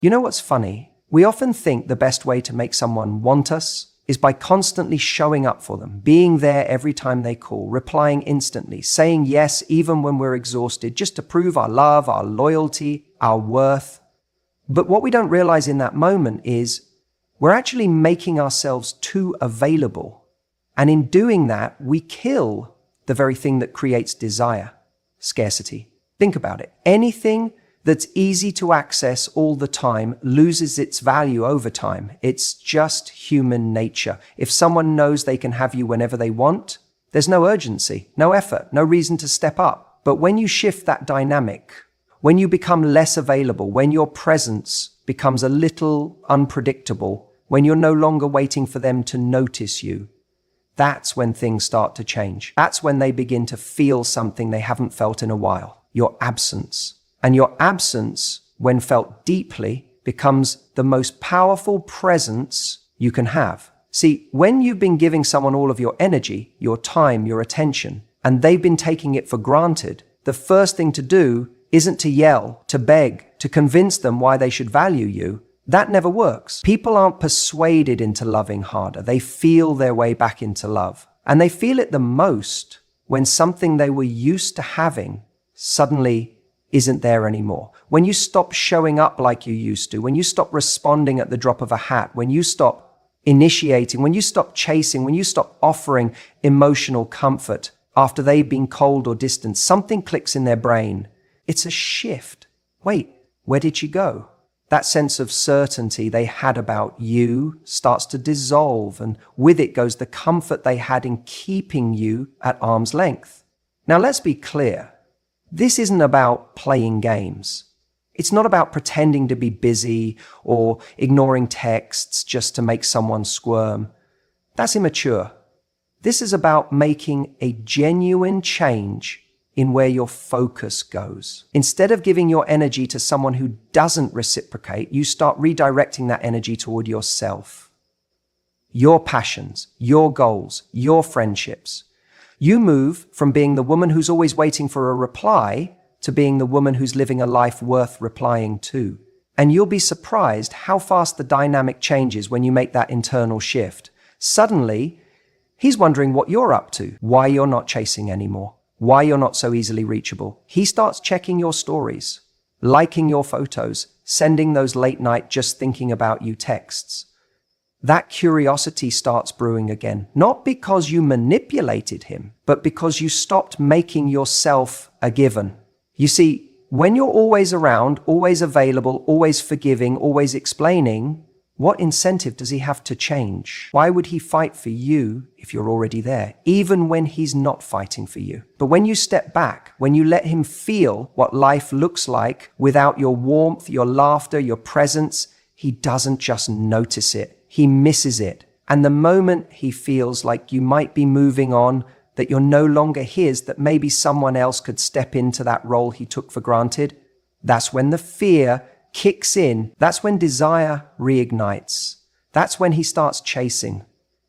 You know what's funny? We often think the best way to make someone want us is by constantly showing up for them, being there every time they call, replying instantly, saying yes even when we're exhausted, just to prove our love, our loyalty, our worth. But what we don't realize in that moment is we're actually making ourselves too available. And in doing that, we kill the very thing that creates desire, scarcity. Think about it. Anything that's easy to access all the time loses its value over time. It's just human nature. If someone knows they can have you whenever they want, there's no urgency, no effort, no reason to step up. But when you shift that dynamic, when you become less available, when your presence becomes a little unpredictable, when you're no longer waiting for them to notice you, that's when things start to change. That's when they begin to feel something they haven't felt in a while, your absence. And your absence, when felt deeply, becomes the most powerful presence you can have. See, when you've been giving someone all of your energy, your time, your attention, and they've been taking it for granted, the first thing to do isn't to yell, to beg, to convince them why they should value you. That never works. People aren't persuaded into loving harder. They feel their way back into love. And they feel it the most when something they were used to having suddenly isn't there anymore. When you stop showing up like you used to, when you stop responding at the drop of a hat, when you stop initiating, when you stop chasing, when you stop offering emotional comfort after they've been cold or distant, something clicks in their brain. It's a shift. Wait, where did she go? That sense of certainty they had about you starts to dissolve, and with it goes the comfort they had in keeping you at arm's length. Now let's be clear. This isn't about playing games. It's not about pretending to be busy or ignoring texts just to make someone squirm. That's immature. This is about making a genuine change in where your focus goes. Instead of giving your energy to someone who doesn't reciprocate, you start redirecting that energy toward yourself. Your passions, your goals, your friendships. You move from being the woman who's always waiting for a reply to being the woman who's living a life worth replying to. And you'll be surprised how fast the dynamic changes when you make that internal shift. Suddenly, he's wondering what you're up to, why you're not chasing anymore, why you're not so easily reachable. He starts checking your stories, liking your photos, sending those late night just thinking about you texts. That curiosity starts brewing again, not because you manipulated him, but because you stopped making yourself a given. You see, when you're always around, always available, always forgiving, always explaining, what incentive does he have to change? Why would he fight for you if you're already there, even when he's not fighting for you? But when you step back, when you let him feel what life looks like without your warmth, your laughter, your presence, he doesn't just notice it. He misses it. And the moment he feels like you might be moving on, that you're no longer his, that maybe someone else could step into that role he took for granted, that's when the fear kicks in. That's when desire reignites. That's when he starts chasing.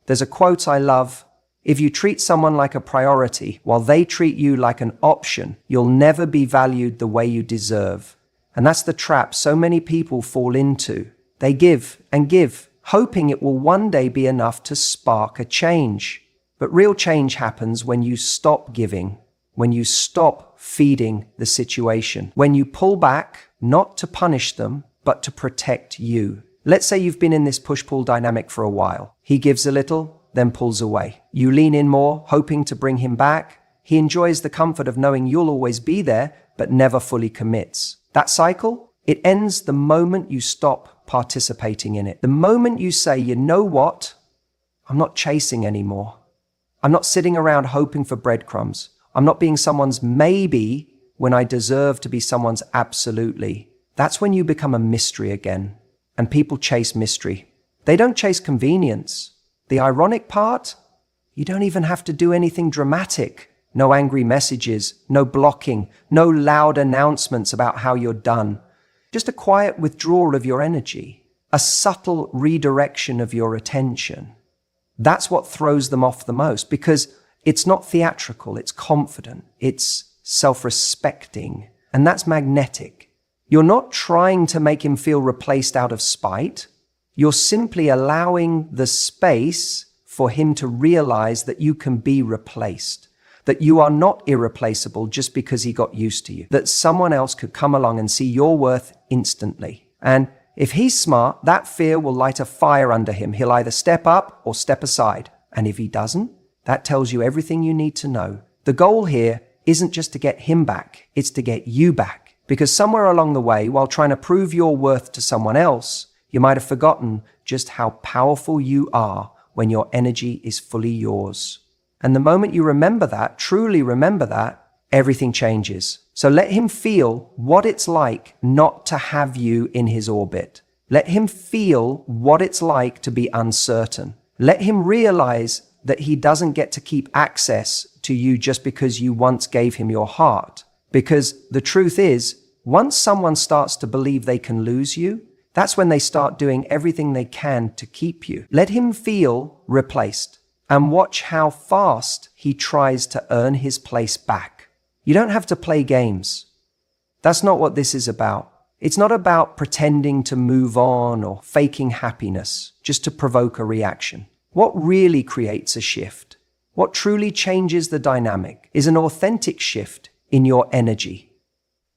There's a quote I love: if you treat someone like a priority while they treat you like an option, you'll never be valued the way you deserve. And that's the trap so many people fall into. They give and give, hoping it will one day be enough to spark a change. But real change happens when you stop giving, when you stop feeding the situation, when you pull back, not to punish them, but to protect you. Let's say you've been in this push-pull dynamic for a while. He gives a little, then pulls away. You lean in more, hoping to bring him back. He enjoys the comfort of knowing you'll always be there, but never fully commits. That cycle, it ends the moment you stop participating in it. The moment you say, you know what? I'm not chasing anymore. I'm not sitting around hoping for breadcrumbs. I'm not being someone's maybe when I deserve to be someone's absolutely. That's when you become a mystery again. And people chase mystery. They don't chase convenience. The ironic part? You don't even have to do anything dramatic. No angry messages, no blocking, no loud announcements about how you're done. Just a quiet withdrawal of your energy, a subtle redirection of your attention. That's what throws them off the most, because it's not theatrical, it's confident, it's self-respecting, and that's magnetic. You're not trying to make him feel replaced out of spite. You're simply allowing the space for him to realize that you can be replaced, that you are not irreplaceable just because he got used to you, that someone else could come along and see your worth instantly. And if he's smart, that fear will light a fire under him. He'll either step up or step aside. And if he doesn't, that tells you everything you need to know. The goal here isn't just to get him back, it's to get you back. Because somewhere along the way, while trying to prove your worth to someone else, you might have forgotten just how powerful you are when your energy is fully yours. And the moment you remember that, truly remember that, everything changes. So let him feel what it's like not to have you in his orbit. Let him feel what it's like to be uncertain. Let him realize that he doesn't get to keep access to you just because you once gave him your heart. Because the truth is, once someone starts to believe they can lose you, that's when they start doing everything they can to keep you. Let him feel replaced and watch how fast he tries to earn his place back. You don't have to play games. That's not what this is about. It's not about pretending to move on or faking happiness just to provoke a reaction. What really creates a shift, what truly changes the dynamic, is an authentic shift in your energy.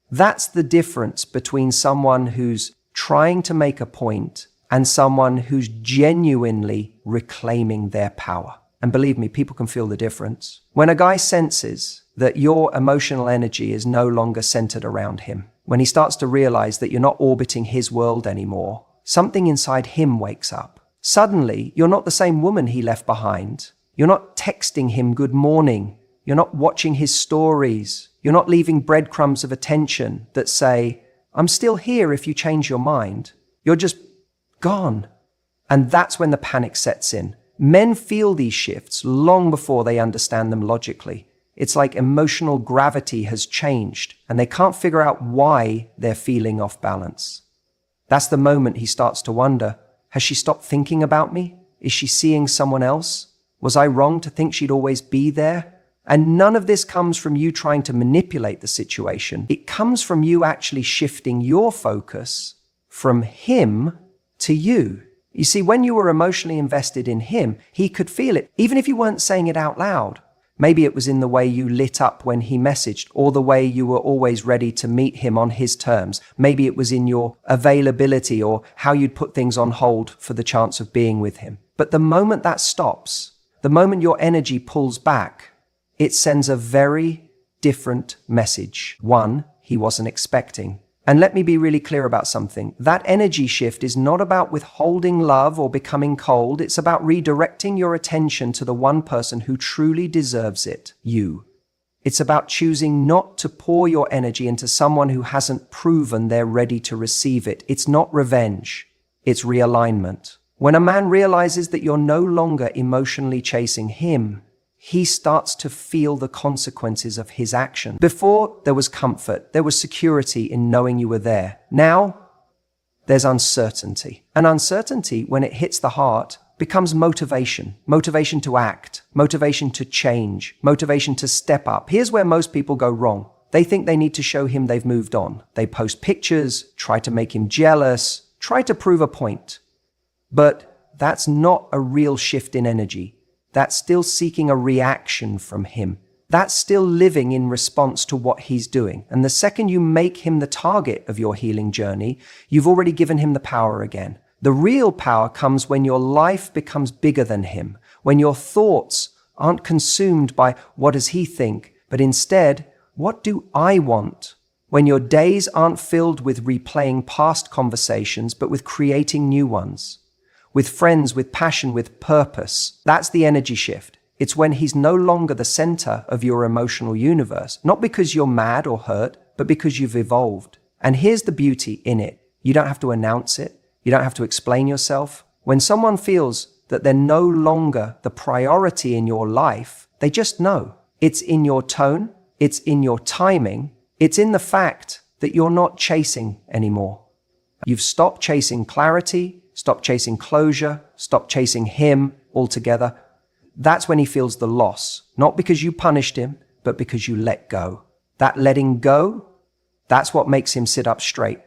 That's the difference between someone who's trying to make a point and someone who's genuinely reclaiming their power. And believe me, people can feel the difference. When a guy senses that your emotional energy is no longer centered around him, when he starts to realize that you're not orbiting his world anymore, something inside him wakes up. Suddenly, you're not the same woman he left behind. You're not texting him good morning. You're not watching his stories. You're not leaving breadcrumbs of attention that say, I'm still here if you change your mind. You're just gone. And that's when the panic sets in. Men feel these shifts long before they understand them logically. It's like emotional gravity has changed and they can't figure out why they're feeling off balance. That's the moment he starts to wonder, has she stopped thinking about me? Is she seeing someone else? Was I wrong to think she'd always be there? And none of this comes from you trying to manipulate the situation. It comes from you actually shifting your focus from him to you. You see, when you were emotionally invested in him, he could feel it, even if you weren't saying it out loud. Maybe it was in the way you lit up when he messaged, or the way you were always ready to meet him on his terms. Maybe it was in your availability or how you'd put things on hold for the chance of being with him. But the moment that stops, the moment your energy pulls back, it sends a very different message. One he wasn't expecting. And let me be really clear about something. That energy shift is not about withholding love or becoming cold. It's about redirecting your attention to the one person who truly deserves it, you. It's about choosing not to pour your energy into someone who hasn't proven they're ready to receive it. It's not revenge. It's realignment. When a man realizes that you're no longer emotionally chasing him, he starts to feel the consequences of his action. Before, there was comfort, there was security in knowing you were there. Now, there's uncertainty. And uncertainty, when it hits the heart, becomes motivation. Motivation to act, motivation to change, motivation to step up. Here's where most people go wrong. They think they need to show him they've moved on. They post pictures, try to make him jealous, try to prove a point. But that's not a real shift in energy. That's still seeking a reaction from him. That's still living in response to what he's doing. And the second you make him the target of your healing journey, you've already given him the power again. The real power comes when your life becomes bigger than him, when your thoughts aren't consumed by what does he think, but instead, what do I want? When your days aren't filled with replaying past conversations, but with creating new ones. With friends, with passion, with purpose. That's the energy shift. It's when he's no longer the center of your emotional universe, not because you're mad or hurt, but because you've evolved. And here's the beauty in it. You don't have to announce it. You don't have to explain yourself. When someone feels that they're no longer the priority in your life, they just know. It's in your tone. It's in your timing. It's in the fact that you're not chasing anymore. You've stopped chasing clarity. Stop chasing closure, stop chasing him altogether. That's when he feels the loss, not because you punished him, but because you let go. That letting go, that's what makes him sit up straight.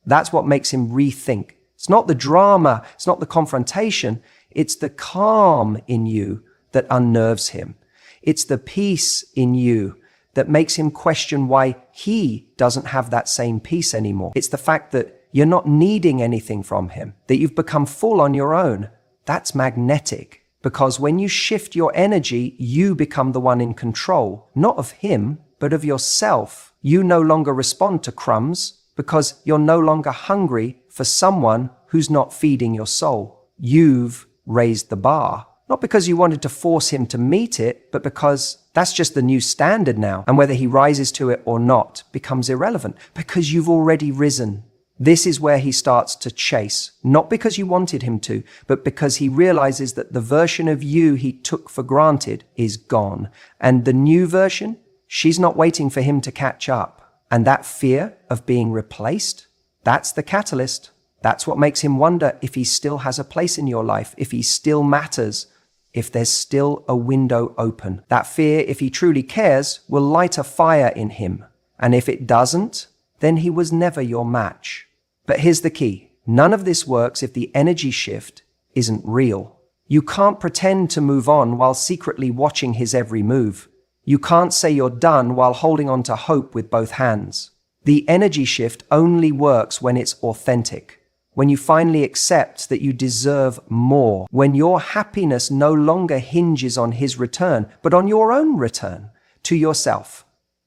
That's what makes him rethink. It's not the drama, it's not the confrontation, it's the calm in you that unnerves him. It's the peace in you that makes him question why he doesn't have that same peace anymore. It's the fact that you're not needing anything from him, that you've become full on your own. That's magnetic, because when you shift your energy, you become the one in control, not of him, but of yourself. You no longer respond to crumbs because you're no longer hungry for someone who's not feeding your soul. You've raised the bar, not because you wanted to force him to meet it, but because that's just the new standard now. And whether he rises to it or not becomes irrelevant because you've already risen. This is where he starts to chase, not because you wanted him to, but because he realizes that the version of you he took for granted is gone. And the new version, she's not waiting for him to catch up. And that fear of being replaced, that's the catalyst. That's what makes him wonder if he still has a place in your life, if he still matters, if there's still a window open. That fear, if he truly cares, will light a fire in him. And if it doesn't, then he was never your match. But here's the key. None of this works if the energy shift isn't real. You can't pretend to move on while secretly watching his every move. You can't say you're done while holding on to hope with both hands. The energy shift only works when it's authentic, when you finally accept that you deserve more, when your happiness no longer hinges on his return, but on your own return to yourself.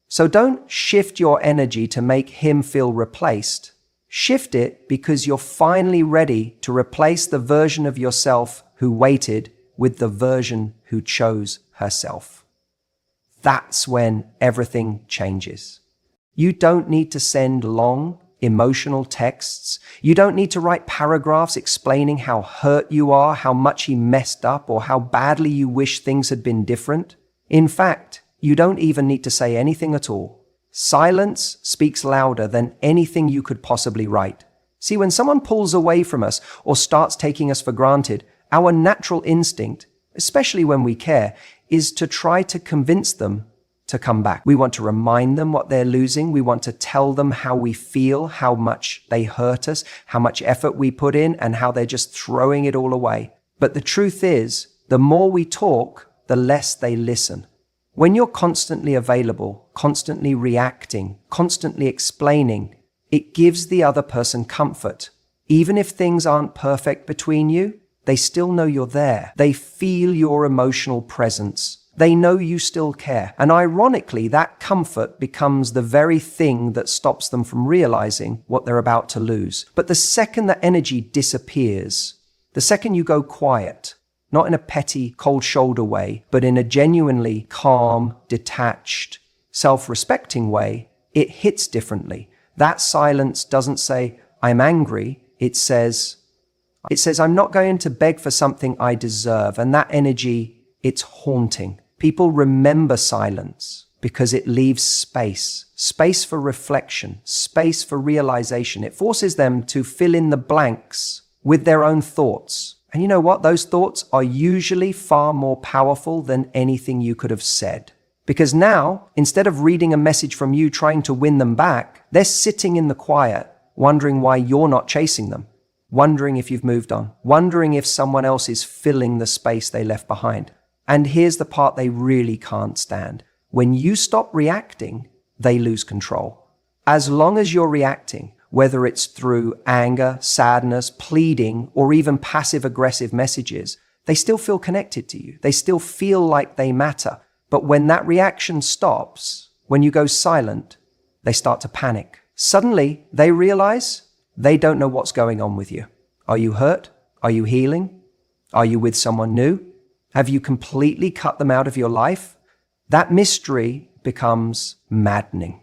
So don't shift your energy to make him feel replaced. Shift it because you're finally ready to replace the version of yourself who waited with the version who chose herself. That's when everything changes. You don't need to send long, emotional texts. You don't need to write paragraphs explaining how hurt you are, how much he messed up, or how badly you wish things had been different. In fact, you don't even need to say anything at all. Silence speaks louder than anything you could possibly write. See, when someone pulls away from us or starts taking us for granted, our natural instinct, especially when we care, is to try to convince them to come back. We want to remind them what they're losing. We want to tell them how we feel, how much they hurt us, how much effort we put in, and how they're just throwing it all away. But the truth is, the more we talk, the less they listen. When you're constantly available, constantly reacting, constantly explaining, it gives the other person comfort. Even if things aren't perfect between you, they still know you're there. They feel your emotional presence. They know you still care. And ironically, that comfort becomes the very thing that stops them from realizing what they're about to lose. But the second that energy disappears, the second you go quiet, not in a petty, cold shoulder way, but in a genuinely calm, detached, self-respecting way, it hits differently. That silence doesn't say, I'm angry. It says, I'm not going to beg for something I deserve. And that energy, it's haunting. People remember silence because it leaves space for reflection, space for realization. It forces them to fill in the blanks with their own thoughts. And you know what? Those thoughts are usually far more powerful than anything you could have said. Because now, instead of reading a message from you trying to win them back, they're sitting in the quiet, wondering why you're not chasing them, wondering if you've moved on, wondering if someone else is filling the space they left behind. And here's the part they really can't stand. When you stop reacting, they lose control. As long as you're reacting, whether it's through anger, sadness, pleading, or even passive-aggressive messages, they still feel connected to you. They still feel like they matter. But when that reaction stops, when you go silent, they start to panic. Suddenly, they realize they don't know what's going on with you. Are you hurt? Are you healing? Are you with someone new? Have you completely cut them out of your life? That mystery becomes maddening.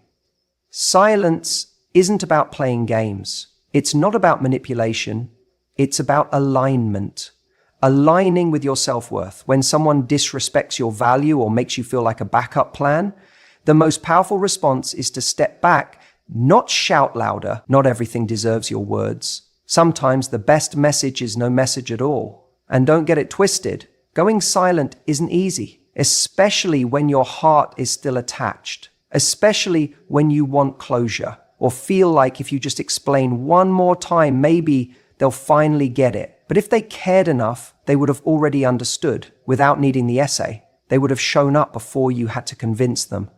Silence isn't about playing games. It's not about manipulation. It's about alignment. Aligning with your self-worth. When someone disrespects your value or makes you feel like a backup plan, the most powerful response is to step back, not shout louder. Not everything deserves your words. Sometimes the best message is no message at all. And don't get it twisted. Going silent isn't easy, especially when your heart is still attached, especially when you want closure. or feel like if you just explain one more time, maybe they'll finally get it. But if they cared enough, they would have already understood without needing the essay. They would have shown up before you had to convince them.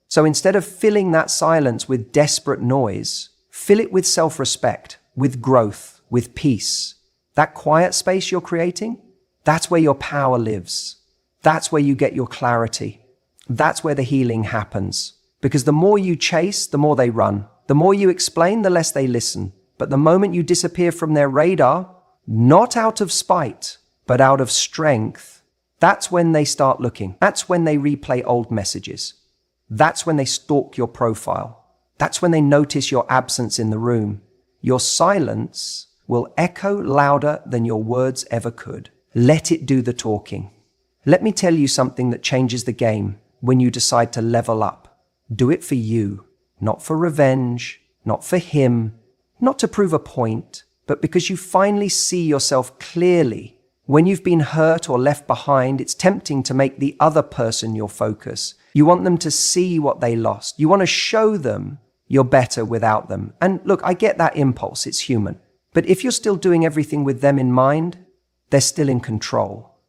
So instead of filling that silence with desperate noise, fill it with self-respect, with growth, with peace. That quiet space you're creating, that's where your power lives. That's where you get your clarity. That's where the healing happens. Because the more you chase, the more they run. The more you explain, the less they listen. But the moment you disappear from their radar, not out of spite, but out of strength, that's when they start looking. That's when they replay old messages. That's when they stalk your profile. That's when they notice your absence in the room. Your silence will echo louder than your words ever could. Let it do the talking. Let me tell you something that changes the game when you decide to level up. Do it for you, not for revenge, not for him, not to prove a point, but because you finally see yourself clearly. When you've been hurt or left behind, it's tempting to make the other person your focus. You want them to see what they lost. You want to show them you're better without them. And look, I get that impulse. It's human. But if you're still doing everything with them in mind, they're still in control.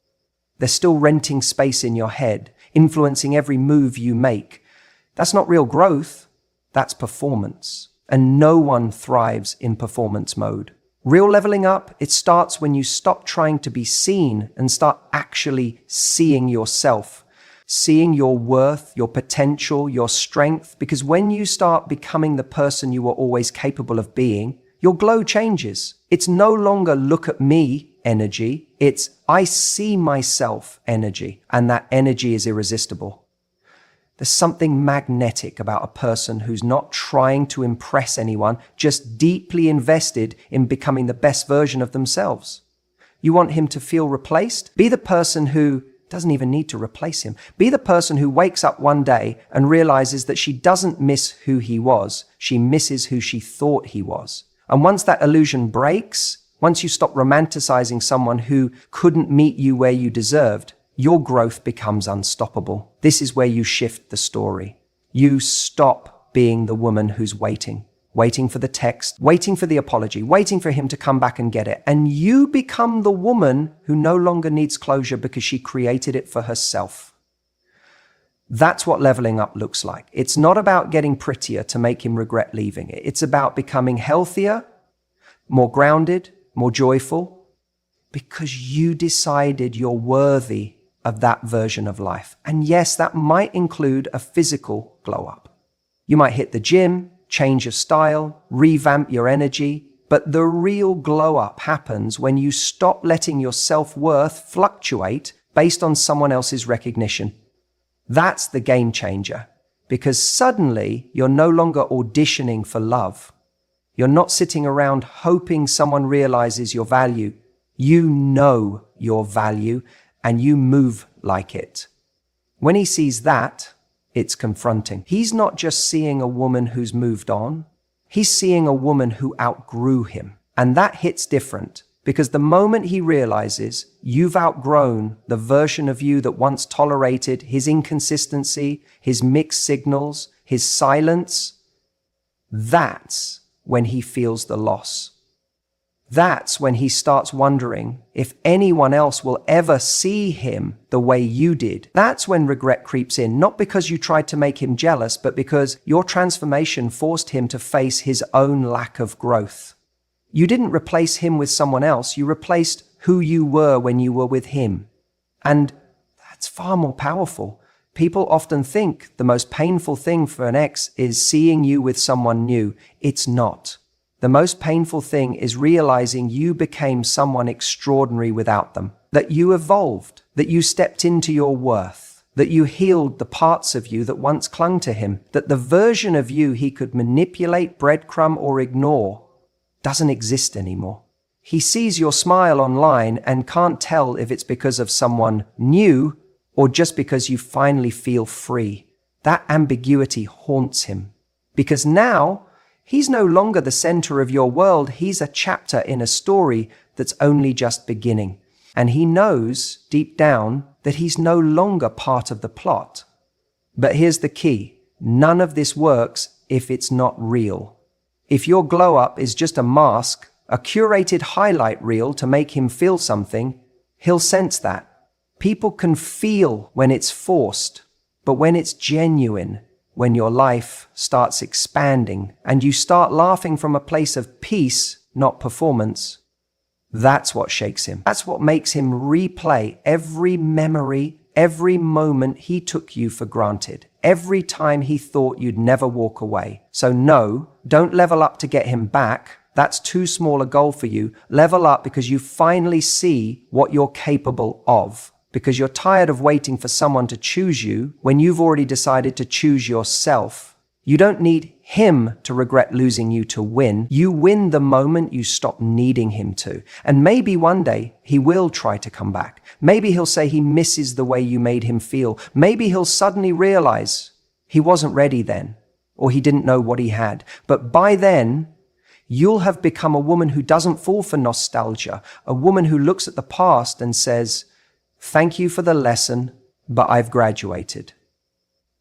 They're still renting space in your head, influencing every move you make. That's not real growth. That's performance. And no one thrives in performance mode. Real leveling up, it starts when you stop trying to be seen and start actually seeing yourself, seeing your worth, your potential, your strength. Because when you start becoming the person you were always capable of being, your glow changes. It's no longer look at me energy. It's I see myself energy. And that energy is irresistible. There's something magnetic about a person who's not trying to impress anyone, just deeply invested in becoming the best version of themselves. You want him to feel replaced? Be the person who doesn't even need to replace him. Be the person who wakes up one day and realizes that she doesn't miss who he was. She misses who she thought he was. And once that illusion breaks, once you stop romanticizing someone who couldn't meet you where you deserved, your growth becomes unstoppable. This is where you shift the story. You stop being the woman who's waiting for the text, waiting for the apology, waiting for him to come back and get it. And you become the woman who no longer needs closure because she created it for herself. That's what leveling up looks like. It's not about getting prettier to make him regret leaving it. It's about becoming healthier, more grounded, more joyful, because you decided you're worthy of that version of life. And yes, that might include a physical glow up. You might hit the gym, change your style, revamp your energy, but the real glow up happens when you stop letting your self-worth fluctuate based on someone else's recognition. That's the game changer, because suddenly you're no longer auditioning for love. You're not sitting around hoping someone realizes your value. You know your value and you move like it. When he sees that, it's confronting. He's not just seeing a woman who's moved on. He's seeing a woman who outgrew him. And that hits different because the moment he realizes you've outgrown the version of you that once tolerated his inconsistency, his mixed signals, his silence, that's when he feels the loss. That's when he starts wondering if anyone else will ever see him the way you did. That's when regret creeps in, not because you tried to make him jealous, but because your transformation forced him to face his own lack of growth. You didn't replace him with someone else. You replaced who you were when you were with him. And that's far more powerful. People often think the most painful thing for an ex is seeing you with someone new. It's not. The most painful thing is realizing you became someone extraordinary without them, that you evolved, that you stepped into your worth, that you healed the parts of you that once clung to him, that the version of you he could manipulate, breadcrumb, or ignore doesn't exist anymore. He sees your smile online and can't tell if it's because of someone new or just because you finally feel free. That ambiguity haunts him because now he's no longer the center of your world. He's a chapter in a story that's only just beginning. And he knows deep down that he's no longer part of the plot. But here's the key. None of this works if it's not real. If your glow up is just a mask, a curated highlight reel to make him feel something, he'll sense that. People can feel when it's forced, but when it's genuine, when your life starts expanding and you start laughing from a place of peace, not performance, that's what shakes him. That's what makes him replay every memory, every moment he took you for granted, every time he thought you'd never walk away. So no, don't level up to get him back. That's too small a goal for you. Level up because you finally see what you're capable of. Because you're tired of waiting for someone to choose you when you've already decided to choose yourself. You don't need him to regret losing you to win. You win the moment you stop needing him to. And maybe one day he will try to come back. Maybe he'll say he misses the way you made him feel. Maybe he'll suddenly realize he wasn't ready then, or he didn't know what he had. But by then, you'll have become a woman who doesn't fall for nostalgia, a woman who looks at the past and says, "Thank you for the lesson, but I've graduated."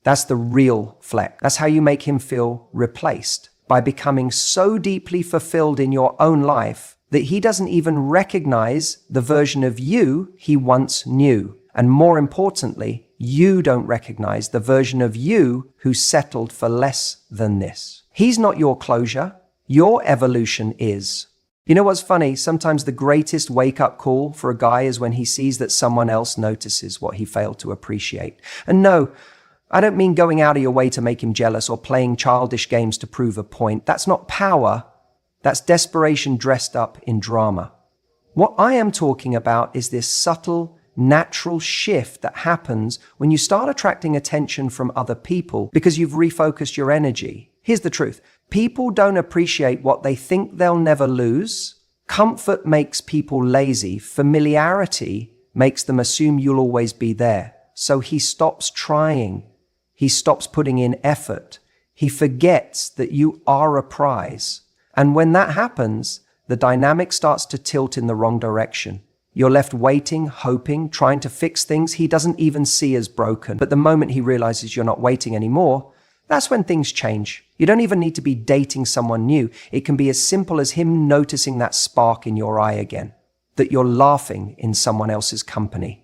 That's the real Fleck. That's how you make him feel replaced, by becoming so deeply fulfilled in your own life that he doesn't even recognize the version of you he once knew. And more importantly, you don't recognize the version of you who settled for less than this. He's not your closure. Your evolution is. You know what's funny? Sometimes the greatest wake-up call for a guy is when he sees that someone else notices what he failed to appreciate. And no, I don't mean going out of your way to make him jealous or playing childish games to prove a point. That's not power. That's desperation dressed up in drama. What I am talking about is this subtle, natural shift that happens when you start attracting attention from other people because you've refocused your energy. Here's the truth. People don't appreciate what they think they'll never lose. Comfort makes people lazy. Familiarity makes them assume you'll always be there. So he stops trying. He stops putting in effort. He forgets that you are a prize. And when that happens, the dynamic starts to tilt in the wrong direction. You're left waiting, hoping, trying to fix things he doesn't even see as broken. But the moment he realizes you're not waiting anymore, that's when things change. You don't even need to be dating someone new. It can be as simple as him noticing that spark in your eye again, that you're laughing in someone else's company,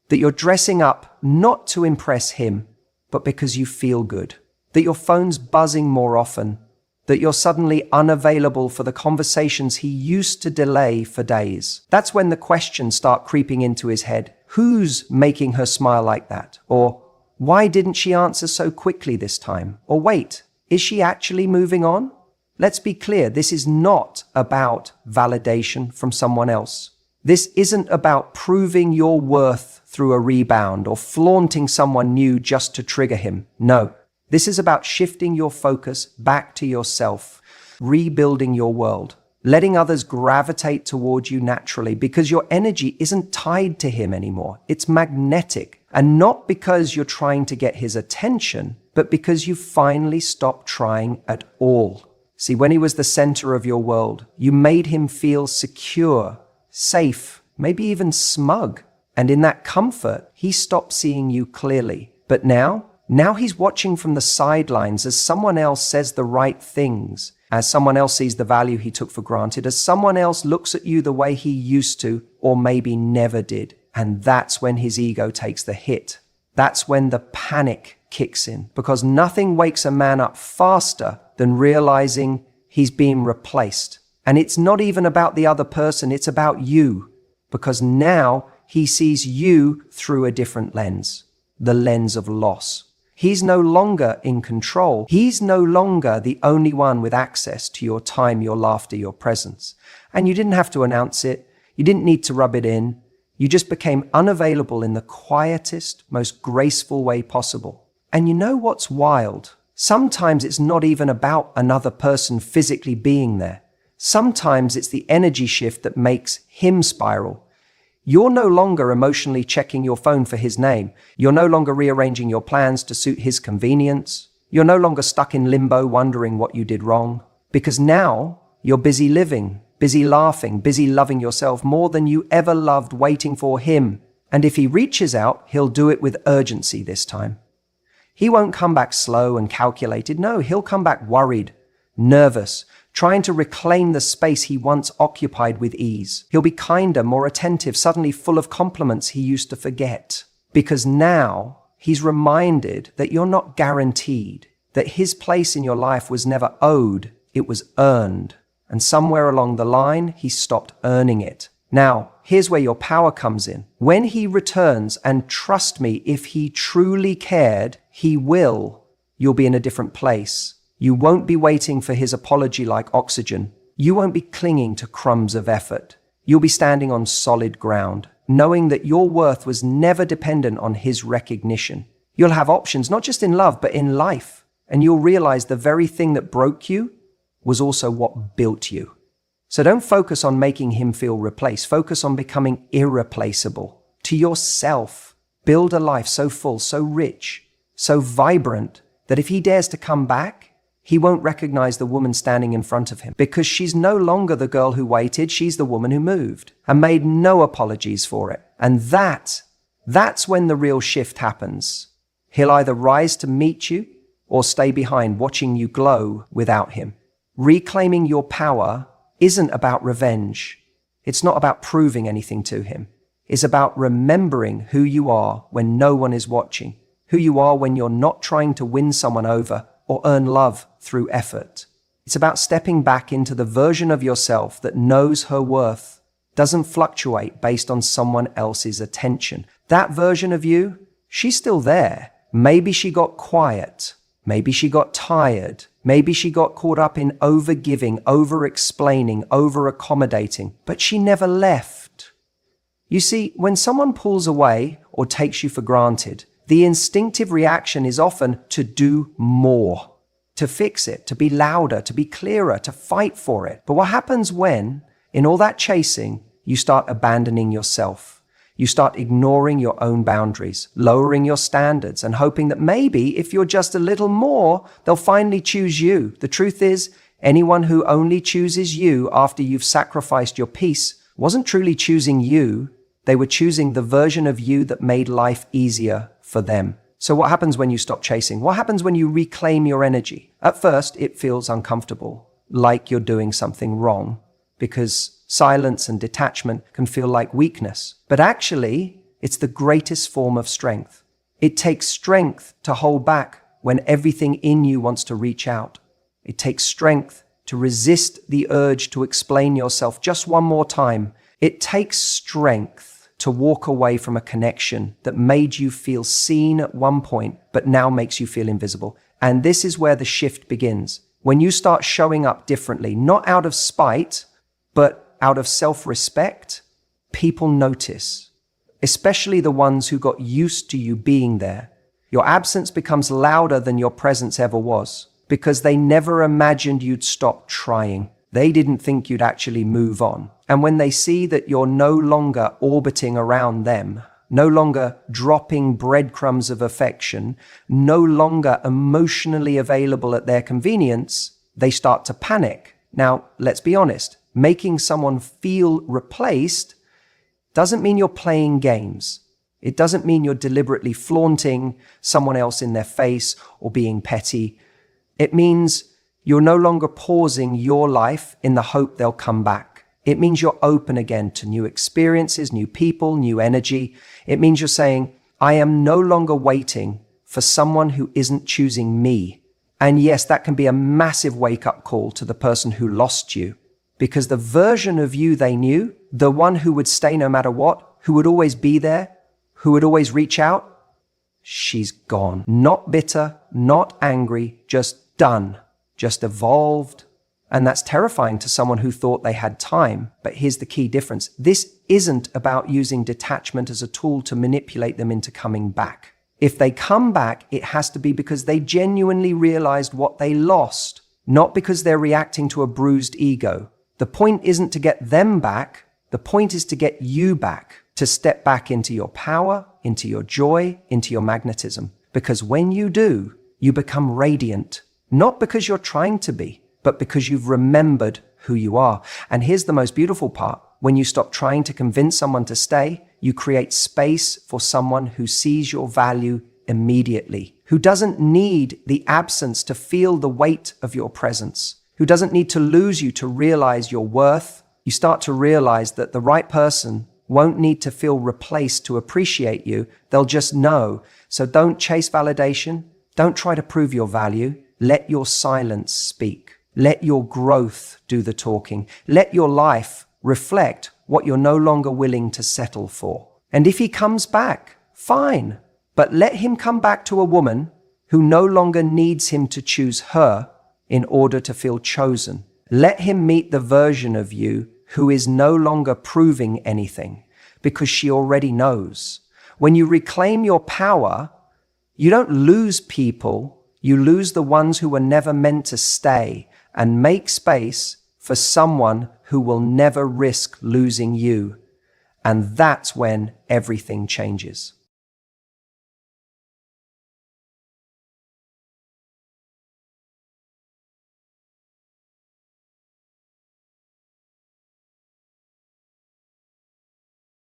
that you're dressing up not to impress him, but because you feel good, that your phone's buzzing more often, that you're suddenly unavailable for the conversations he used to delay for days. That's when the questions start creeping into his head. Who's making her smile like that? Or why didn't she answer so quickly this time? Or wait, is she actually moving on? Let's be clear, this is not about validation from someone else. This isn't about proving your worth through a rebound or flaunting someone new just to trigger him. No, this is about shifting your focus back to yourself, rebuilding your world, letting others gravitate toward you naturally because your energy isn't tied to him anymore. It's magnetic. And not because you're trying to get his attention, but because you finally stopped trying at all. See, when he was the center of your world, you made him feel secure, safe, maybe even smug. And in that comfort, he stopped seeing you clearly. But now he's watching from the sidelines as someone else says the right things, as someone else sees the value he took for granted, as someone else looks at you the way he used to, or maybe never did. And that's when his ego takes the hit. That's when the panic kicks in, because nothing wakes a man up faster than realizing he's being replaced. And it's not even about the other person, it's about you, because now he sees you through a different lens, the lens of loss. He's no longer in control. He's no longer the only one with access to your time, your laughter, your presence. And you didn't have to announce it. You didn't need to rub it in. You just became unavailable in the quietest, most graceful way possible. And you know what's wild? Sometimes it's not even about another person physically being there. Sometimes it's the energy shift that makes him spiral. You're no longer emotionally checking your phone for his name. You're no longer rearranging your plans to suit his convenience. You're no longer stuck in limbo wondering what you did wrong. Because now you're busy living, busy laughing, busy loving yourself more than you ever loved, waiting for him. And if he reaches out, he'll do it with urgency this time. He won't come back slow and calculated. No, he'll come back worried, nervous, trying to reclaim the space he once occupied with ease. He'll be kinder, more attentive, suddenly full of compliments he used to forget. Because now he's reminded that you're not guaranteed, that his place in your life was never owed, it was earned. And somewhere along the line, he stopped earning it. Now, here's where your power comes in. When he returns, and trust me, if he truly cared, he will, you'll be in a different place. You won't be waiting for his apology like oxygen. You won't be clinging to crumbs of effort. You'll be standing on solid ground, knowing that your worth was never dependent on his recognition. You'll have options, not just in love, but in life. And you'll realize the very thing that broke you was also what built you. So don't focus on making him feel replaced. Focus on becoming irreplaceable. To yourself, build a life so full, so rich, so vibrant, that if he dares to come back, he won't recognize the woman standing in front of him, because she's no longer the girl who waited. She's the woman who moved and made no apologies for it. And that's when the real shift happens. He'll either rise to meet you or stay behind, watching you glow without him. Reclaiming your power isn't about revenge. It's not about proving anything to him. It's about remembering who you are when no one is watching, who you are when you're not trying to win someone over or earn love through effort. It's about stepping back into the version of yourself that knows her worth, doesn't fluctuate based on someone else's attention. That version of you, she's still there. Maybe she got quiet. Maybe she got tired. Maybe she got caught up in over-giving, over-explaining, over-accommodating, but she never left. You see, when someone pulls away or takes you for granted, the instinctive reaction is often to do more, to fix it, to be louder, to be clearer, to fight for it. But what happens when, in all that chasing, you start abandoning yourself? You start ignoring your own boundaries, lowering your standards, and hoping that maybe if you're just a little more, they'll finally choose you. The truth is, anyone who only chooses you after you've sacrificed your peace wasn't truly choosing you. They were choosing the version of you that made life easier for them. So what happens when you stop chasing? What happens when you reclaim your energy? At first, it feels uncomfortable, like you're doing something wrong, because silence and detachment can feel like weakness. But actually, it's the greatest form of strength. It takes strength to hold back when everything in you wants to reach out. It takes strength to resist the urge to explain yourself just one more time. It takes strength to walk away from a connection that made you feel seen at one point, but now makes you feel invisible. And this is where the shift begins. When you start showing up differently, not out of spite, but out of self-respect, people notice, especially the ones who got used to you being there. Your absence becomes louder than your presence ever was, because they never imagined you'd stop trying. They didn't think you'd actually move on. And when they see that you're no longer orbiting around them, no longer dropping breadcrumbs of affection, no longer emotionally available at their convenience, they start to panic. Now, let's be honest. Making someone feel replaced doesn't mean you're playing games. It doesn't mean you're deliberately flaunting someone else in their face or being petty. It means you're no longer pausing your life in the hope they'll come back. It means you're open again to new experiences, new people, new energy. It means you're saying, I am no longer waiting for someone who isn't choosing me. And yes, that can be a massive wake-up call to the person who lost you. Because the version of you they knew, the one who would stay no matter what, who would always be there, who would always reach out, she's gone. Not bitter, not angry, just done, just evolved. And that's terrifying to someone who thought they had time. But here's the key difference. This isn't about using detachment as a tool to manipulate them into coming back. If they come back, it has to be because they genuinely realized what they lost, not because they're reacting to a bruised ego. The point isn't to get them back. The point is to get you back, to step back into your power, into your joy, into your magnetism. Because when you do, you become radiant, not because you're trying to be, but because you've remembered who you are. And here's the most beautiful part. When you stop trying to convince someone to stay, you create space for someone who sees your value immediately, who doesn't need the absence to feel the weight of your presence, who doesn't need to lose you to realize your worth. You start to realize that the right person won't need to feel replaced to appreciate you. They'll just know. So don't chase validation. Don't try to prove your value. Let your silence speak. Let your growth do the talking. Let your life reflect what you're no longer willing to settle for. And if he comes back, fine. But let him come back to a woman who no longer needs him to choose her in order to feel chosen. Let him meet the version of you who is no longer proving anything because she already knows. When you reclaim your power, you don't lose people, you lose the ones who were never meant to stay, and make space for someone who will never risk losing you. And that's when everything changes.